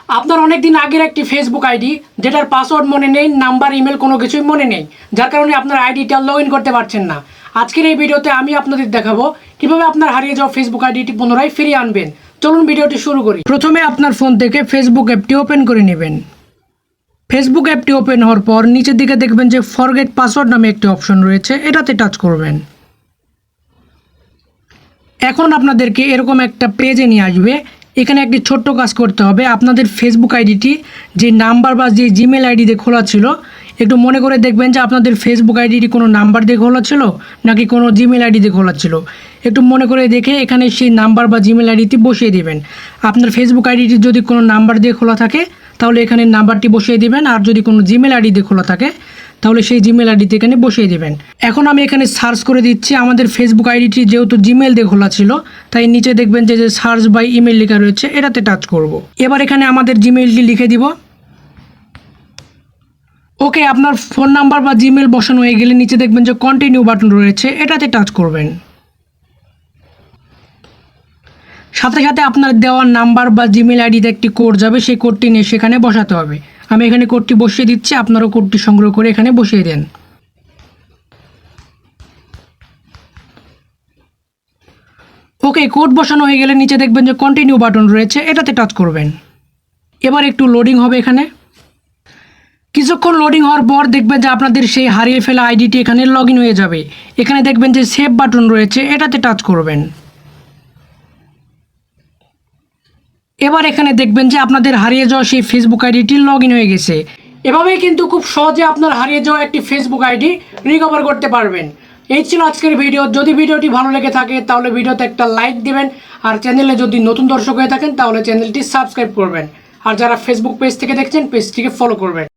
আপনার অনেক দিন আগের একটি ফেসবুক আইডি যেটার পাসওয়ার্ড মনে নেই, নাম্বার, ইমেল কোনো কিছুই মনে নেই, যার কারণে আপনার আইডিটা লগ ইন করতে পারছেন না। আজকের এই ভিডিওতে আমি আপনাদের দেখাবো কিভাবে আপনার হারিয়ে যাওয়া ফেসবুক আইডিটি পুনরায় ফিরিয়ে আনবেন। চলুন ভিডিওটি শুরু করি। প্রথমে আপনার ফোন থেকে ফেসবুক অ্যাপটি ওপেন করে নেবেন। ফেসবুক অ্যাপটি ওপেন হওয়ার পর নিচের দিকে দেখবেন যে ফরগেট পাসওয়ার্ড নামে একটি অপশন রয়েছে, এটাতে টাচ করবেন। এখন আপনাদেরকে এরকম একটা পেজে নিয়ে আসবে। এখানে একটি ছোট্ট কাজ করতে হবে। আপনাদের ফেসবুক আইডিটি যে নাম্বার বা যে জিমেল আইডি দিয়ে খোলা ছিল, একটু মনে করে দেখবেন যে আপনাদের ফেসবুক আইডিটি কোনো নাম্বার দিয়ে খোলা ছিল নাকি কোনো জিমেল আইডি দিয়ে খোলা ছিল। একটু মনে করে দেখে এখানে সেই নাম্বার বা জিমেল আইডিটি বসিয়ে দেবেন। আপনার ফেসবুক আইডিটি যদি কোনো নাম্বার দিয়ে খোলা থাকে তাহলে এখানে নাম্বারটি বসিয়ে দেবেন, আর যদি কোনো জিমেল আইডি দিয়ে খোলা থাকে তাহলে সেই জিমেল আইডিতে এখানে বসিয়ে দেবেন। এখন আমি এখানে সার্চ করে দিচ্ছি। আমাদের ফেসবুক আইডিটি যেহেতু জিমেল দিয়ে খোলা ছিল, তাই নিচে দেখবেন যে সার্চ বাই ইমেল লেখা রয়েছে, এটাতে টাচ করব। এবার এখানে আমাদের জিমেলটি লিখে দিব। ওকে, আপনার ফোন নাম্বার বা জিমেল বসানো হয়ে গেলে নিচে দেখবেন যে কন্টিনিউ বাটন রয়েছে, এটাতে টাচ করবেন। সাথে সাথে আপনার দেওয়া নাম্বার বা জিমেল আইডিতে একটি কোড যাবে, সেই কোডটি নিয়ে সেখানে বসাতে হবে। আমি এখানে কোডটি বসিয়ে দিচ্ছি, আপনারাও কোডটি সংগ্রহ করে এখানে বসিয়ে দেন। ওকে, কোড বসানো হয়ে গেলে নিচে দেখবেন যে কন্টিনিউ বাটন রয়েছে, এটাতে টাচ করবেন। এবার একটু লোডিং হবে। এখানে কিছুক্ষণ লোডিং হওয়ার পর দেখবেন যে আপনাদের সেই হারিয়ে ফেলা আইডিটি এখানে লগ ইন হয়ে যাবে। এখানে দেখবেন যে সেভ বাটন রয়েছে, এটাতে টাচ করবেন। এবার এখানে দেখবেন যে আপনাদের হারিয়ে যাওয়া সেই ফেসবুক আইডিটি লগ ইন হয়ে গেছে। এভাবেই কিন্তু খুব সহজে আপনার হারিয়ে যাওয়া একটি ফেসবুক আইডি রিকভার করতে পারবেন। এই ছিল আজকের ভিডিও। যদি ভিডিওটি ভালো লেগে থাকে তাহলে ভিডিওতে একটা লাইক দিবেন, আর চ্যানেলে যদি নতুন দর্শক হয়ে থাকেন তাহলে চ্যানেলটি সাবস্ক্রাইব করবেন, আর যারা ফেসবুক পেজ থেকে দেখছেন পেজটিকে ফলো করবেন।